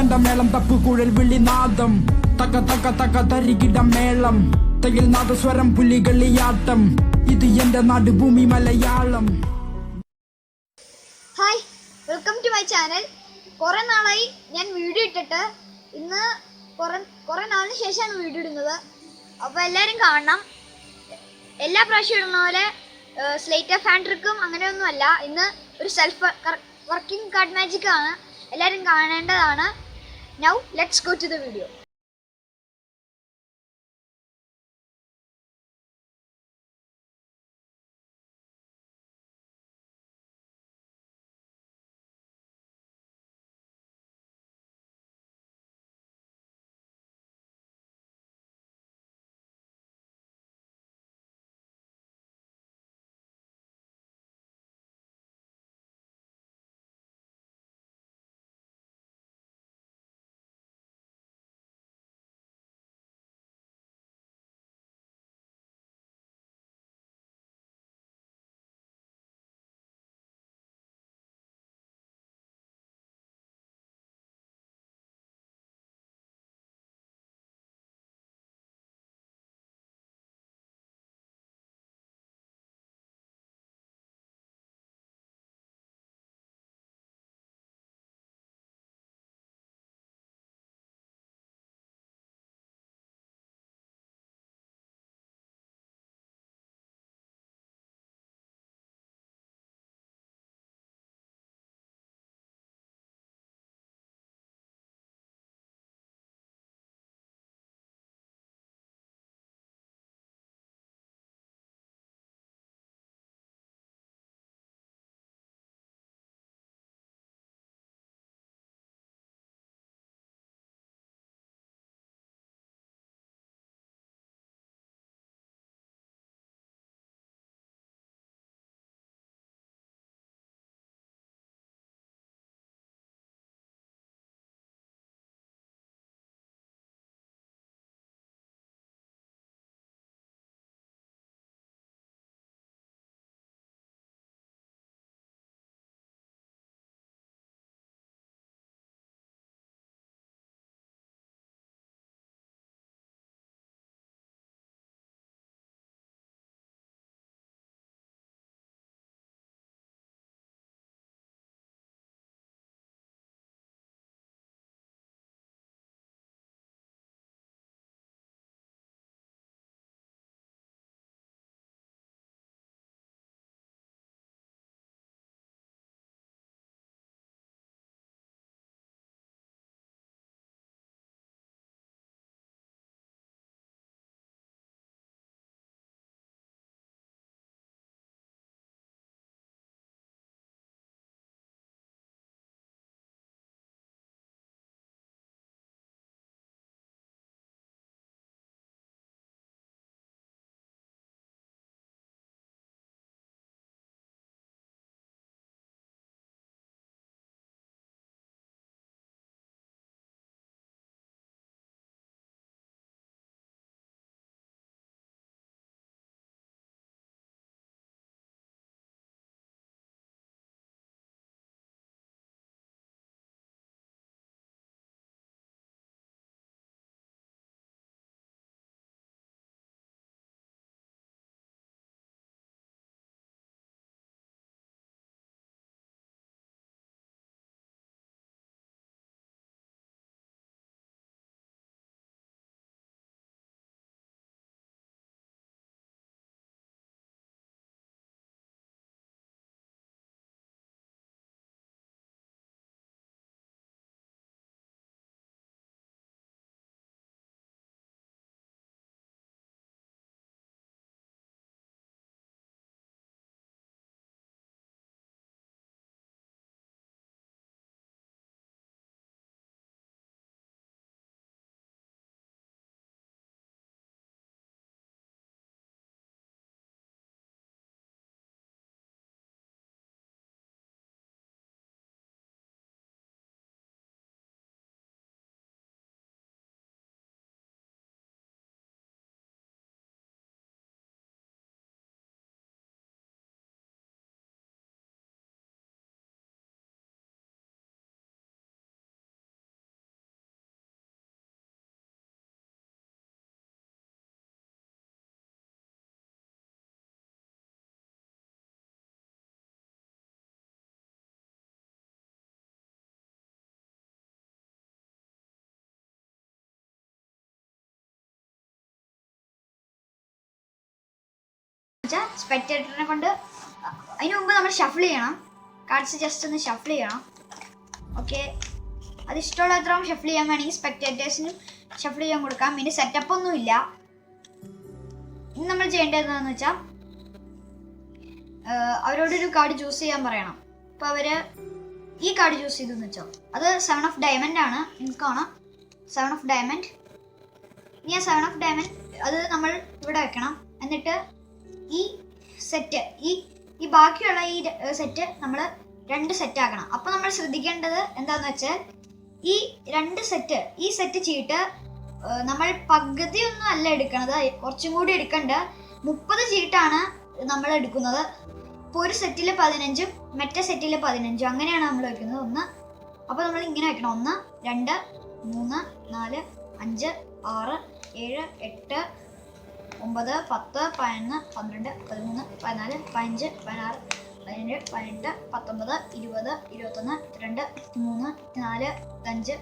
ചെണ്ടമേളം തപ്പുകുഴൽ വിളിനാദം തക തക തക തരികിട മേളം തയിൽ നാദസ്വരം പുലികളിയാട്ടം ഇത് എന്റെ നാട് ഭൂമി Malayalam. Hi, welcome to my channel. കുറെ നാളായി ഞാൻ വീഡിയോ ഇട്ടിട്ട്. ഇന്ന് കുറെ നാളിന് ശേഷമാണ് വീഡിയോ ഇടുന്നത്. അപ്പോൾ എല്ലാവരും കാണണം. എല്ലാ പ്രാവശ്യം ഇടുന്ന പോലെ സ്ലേറ്റ് ഓഫ് ഹാൻഡ് ട്രിക്കും അങ്ങനെയൊന്നുമല്ല. ഇന്ന് ഒരു സെൽഫ് വർക്കിംഗ് കാർഡ് മാജിക് ആണ്. എല്ലാവരും കാണേണ്ടതാണ്. Now let's go to the video. വെച്ചാൽ സ്പെക്ടേറ്ററിനെ കൊണ്ട് അതിന് മുമ്പ് നമ്മൾ ഷഫിൾ ചെയ്യണം. കാർഡ്സ് ജസ്റ്റ് ഒന്ന് ഷഫിൾ ചെയ്യണം. ഓക്കെ, അത് ഇഷ്ടമുള്ളത്രയും ഷഫിൾ ചെയ്യാൻ വേണമെങ്കിൽ സ്പെക്ടേറ്റേഴ്സിന് ഷഫിൾ ചെയ്യാൻ കൊടുക്കാം. ഇനി സെറ്റപ്പ് ഒന്നുമില്ല. ഇനി നമ്മൾ ചെയ്യേണ്ടത് എന്താണെന്ന് വെച്ചാൽ അവരോടൊരു കാർഡ് ചൂസ് ചെയ്യാൻ പറയണം. അപ്പോൾ അവർ ഈ കാർഡ് ചൂസ് ചെയ്തെന്ന് വെച്ചോ, അത് 7 ഓഫ് ഡയമണ്ട് ആണ്. നിങ്ങൾക്ക് കാണാം 7 ഓഫ് ഡയമണ്ട്. ഇനി ആ 7 ഓഫ് ഡയമണ്ട് അത് നമ്മൾ ഇവിടെ വെക്കണം. എന്നിട്ട് ഈ സെറ്റ് ഈ ബാക്കിയുള്ള ഈ സെറ്റ് നമ്മൾ 2 സെറ്റ് ആക്കണം. അപ്പോൾ നമ്മൾ ശ്രദ്ധിക്കേണ്ടത് എന്താണെന്ന് വെച്ചാൽ ഈ 2 സെറ്റ്, ഈ സെറ്റ് ചീട്ട് നമ്മൾ പകുതിയൊന്നും അല്ല എടുക്കണത്, കുറച്ചും കൂടി എടുക്കണ്ട. 30 ചീട്ടാണ് നമ്മൾ എടുക്കുന്നത്. ഇപ്പോൾ ഒരു സെറ്റിൽ 15ഉം മറ്റേ സെറ്റിൽ 15ഉം അങ്ങനെയാണ് നമ്മൾ വെക്കുന്നത്. ഒന്ന്, അപ്പോൾ നമ്മൾ ഇങ്ങനെ വെക്കണം. 1 2 3 4 5 6 7 8 9 10 11 12 13 14 15 16 17 18 19 20 21 22 23 24 25 26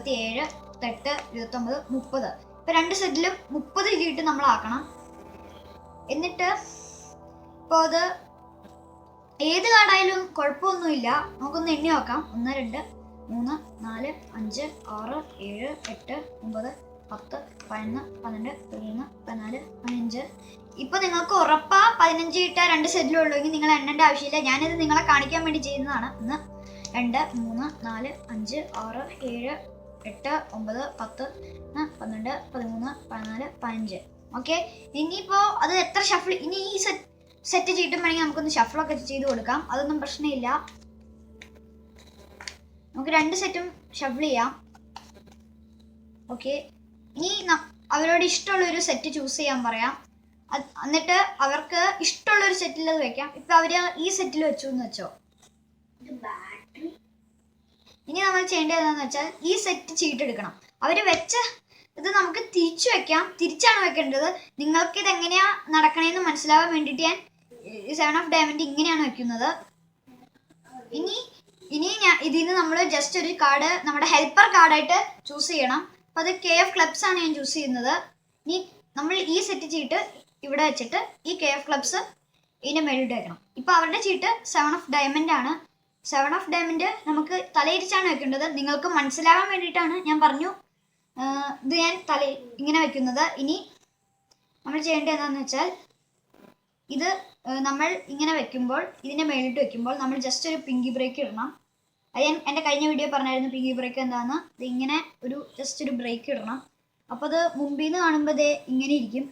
27 28 29 30. ഇപ്പം 2 സെറ്റിലും 30 ചീട്ട് നമ്മൾ ആക്കണം. എന്നിട്ട് ഇപ്പോൾ അത് ഏത് കാർഡായാലും കുഴപ്പമൊന്നുമില്ല. നമുക്കൊന്ന് എണ്ണി നോക്കാം. 1 2 3 4 5 6 7 8 9 10 11 12 13 14 15. ഇപ്പോൾ നിങ്ങൾക്ക് ഉറപ്പാ 15 ചീട്ട 2 സെറ്റിലും ഉള്ളൂവെങ്കിൽ നിങ്ങൾ എണ്ണേണ്ട ആവശ്യമില്ല. ഞാനിത് നിങ്ങളെ കാണിക്കാൻ വേണ്ടി ചെയ്യുന്നതാണ്. 1 2 3 4 5 6 7 8 9 10 12 13 14 15. ഓക്കെ, ഇനിയിപ്പോൾ അത് എത്ര ഷഫിൾ, ഇനി ഈ സെറ്റ് ചീട്ടും വേണമെങ്കിൽ നമുക്കൊന്ന് ഷഫിളൊക്കെ ചെയ്ത് കൊടുക്കാം. അതൊന്നും പ്രശ്നമില്ല. നമുക്ക് 2 സെറ്റും ഷഫിൾ ചെയ്യാം. ഓക്കെ, ഇനി അവരോട് ഇഷ്ടമുള്ളൊരു സെറ്റ് ചൂസ് ചെയ്യാൻ പറയാം. എന്നിട്ട് അവർക്ക് ഇഷ്ടമുള്ളൊരു സെറ്റിൽ അത് വെക്കാം. ഇപ്പം അവർ ഈ സെറ്റിൽ വെച്ചു എന്ന് വെച്ചോ. ഇനി നമ്മൾ ചെയ്യേണ്ടത് എന്താണെന്ന് വെച്ചാൽ ഈ സെറ്റ് ചീട്ടെടുക്കണം. അവർ വെച്ച ഇത് നമുക്ക് തിരിച്ചു വെക്കാം. തിരിച്ചാണ് വെക്കേണ്ടത്. നിങ്ങൾക്ക് ഇതെങ്ങനെയാണ് നടക്കണേന്ന് മനസ്സിലാവാൻ വേണ്ടിയിട്ട് ഞാൻ 7 ഓഫ് ഡയമണ്ട് ഇങ്ങനെയാണ് വെക്കുന്നത്. ഇനി ഇതിൽ നിന്ന് നമ്മൾ ജസ്റ്റ് ഒരു കാർഡ് നമ്മുടെ ഹെൽപ്പർ കാർഡായിട്ട് ചൂസ് ചെയ്യണം. അപ്പോൾ അത് കെ ഓഫ് ക്ലബ്സ് ആണ് ഞാൻ ചൂസ് ചെയ്യുന്നത്. ഇനി നമ്മൾ ഈ സെറ്റ് ചീട്ട് ഇവിടെ വെച്ചിട്ട് ഈ കെ ഓഫ് ക്ലബ്സ് ഇതിൻ്റെ മേളിട്ട് വെക്കണം. ഇപ്പോൾ അവരുടെ ചീട്ട് 7 ഓഫ് ഡയമണ്ട് ആണ്. 7 ഓഫ് ഡയമണ്ട് നമുക്ക് തലയിരിച്ചാണ് വെക്കേണ്ടത്. നിങ്ങൾക്ക് മനസ്സിലാവാൻ വേണ്ടിയിട്ടാണ് ഞാൻ പറഞ്ഞു ഇത് ഞാൻ ഇങ്ങനെ വെക്കുന്നത്. ഇനി നമ്മൾ ചെയ്യേണ്ടത് എന്താണെന്ന് വെച്ചാൽ ഇത് നമ്മൾ ഇങ്ങനെ വെക്കുമ്പോൾ, ഇതിൻ്റെ മേളിട്ട് വെക്കുമ്പോൾ നമ്മൾ ജസ്റ്റ് ഒരു പിങ്കി ബ്രേക്ക് ഇടണം. അത് ഞാൻ എൻ്റെ കഴിഞ്ഞ വീഡിയോ പറഞ്ഞായിരുന്നു പിങ്കി ബ്രേക്ക് എന്താണെന്ന്. ഇത് ഇങ്ങനെ ജസ്റ്റ് ഒരു ബ്രേക്ക് ഇടണം. അപ്പോൾ അത് മുമ്പിൽ നിന്ന് കാണുമ്പോൾ ഇതേ ഇങ്ങനെ ഇരിക്കും.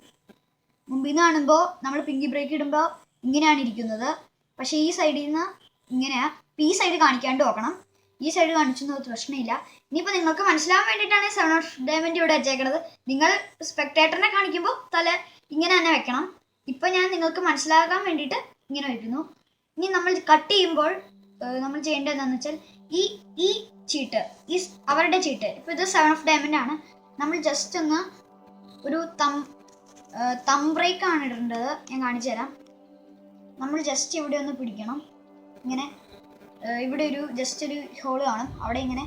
മുമ്പിൽ നിന്ന് കാണുമ്പോൾ നമ്മൾ പിങ്കി ബ്രേക്ക് ഇടുമ്പോൾ ഇങ്ങനെയാണ് ഇരിക്കുന്നത്. പക്ഷേ ഈ സൈഡിൽ നിന്ന് ഇങ്ങനെയാണ്. ഈ സൈഡ് കാണിക്കാണ്ട് നോക്കണം. ഈ സൈഡ് കാണിച്ചൊന്നും പ്രശ്നമില്ല. ഇനിയിപ്പോൾ നിങ്ങൾക്ക് മനസ്സിലാവാൻ വേണ്ടിയിട്ടാണ് 7 ഓഫ് ഡയമണ്ട് ഇവിടെ വെച്ചേക്കണത്. നിങ്ങൾ സ്പെക്ടേറ്ററിനെ കാണിക്കുമ്പോൾ തല ഇങ്ങനെ തന്നെ വെക്കണം. ഇപ്പം ഞാൻ നിങ്ങൾക്ക് മനസ്സിലാകാൻ വേണ്ടിയിട്ട് ഇങ്ങനെ വയ്ക്കുന്നു. ഇനി നമ്മൾ കട്ട് ചെയ്യുമ്പോൾ നമ്മൾ ചെയ്യേണ്ടത് എന്താണെന്ന് വെച്ചാൽ ഈ ചീട്ട്, അവരുടെ ചീട്ട്, ഇപ്പോൾ ഇത് 7 ഓഫ് ഡയമണ്ട് ആണ്. നമ്മൾ ജസ്റ്റ് ഒന്ന് ഒരു തം ബ്രേക്കാണ് ഇടേണ്ടത്. ഞാൻ കാണിച്ചു തരാം. നമ്മൾ ജസ്റ്റ് ഇവിടെ ഒന്ന് പിടിക്കണം. ഇങ്ങനെ ഇവിടെ ജസ്റ്റ് ഒരു ഹോള് കാണും. അവിടെ ഇങ്ങനെ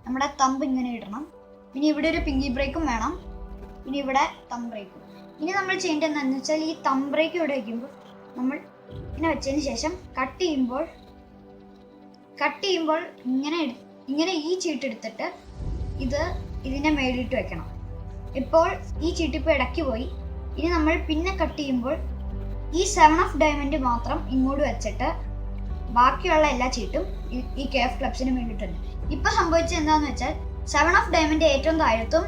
നമ്മുടെ തമ്പ് ഇങ്ങനെ ഇടണം. പിന്നെ ഇവിടെ ഒരു പിങ്കി ബ്രേക്കും വേണം. പിന്നെ ഇവിടെ തം ബ്രേക്കും. ഇനി നമ്മൾ ചെയ്യേണ്ടത് എന്താണെന്ന് വെച്ചാൽ ഈ തം ബ്രേക്ക് ഇവിടെ വയ്ക്കുമ്പോൾ നമ്മൾ ഇങ്ങനെ വെച്ചതിന് ശേഷം കട്ട് ചെയ്യുമ്പോൾ ഇങ്ങനെ ഈ ചീട്ട് എടുത്തിട്ട് ഇതിൻ്റെ മേളിട്ട് വെക്കണം. ഇപ്പോൾ ഈ ചീട്ടിപ്പോൾ ഇടയ്ക്ക് പോയി. ഇനി നമ്മൾ പിന്നെ കട്ട് ചെയ്യുമ്പോൾ ഈ 7 ഓഫ് ഡയമണ്ട് മാത്രം ഇങ്ങോട്ട് വെച്ചിട്ട് ബാക്കിയുള്ള എല്ലാ ചീട്ടും ഈ കെ ഓഫ് ക്ലബ്സിന് വേണ്ടിയിട്ടുണ്ട്. ഇപ്പോൾ സംഭവിച്ചത് എന്താണെന്ന് വെച്ചാൽ 7 ഓഫ് ഡയമണ്ട് ഏറ്റവും താഴത്തും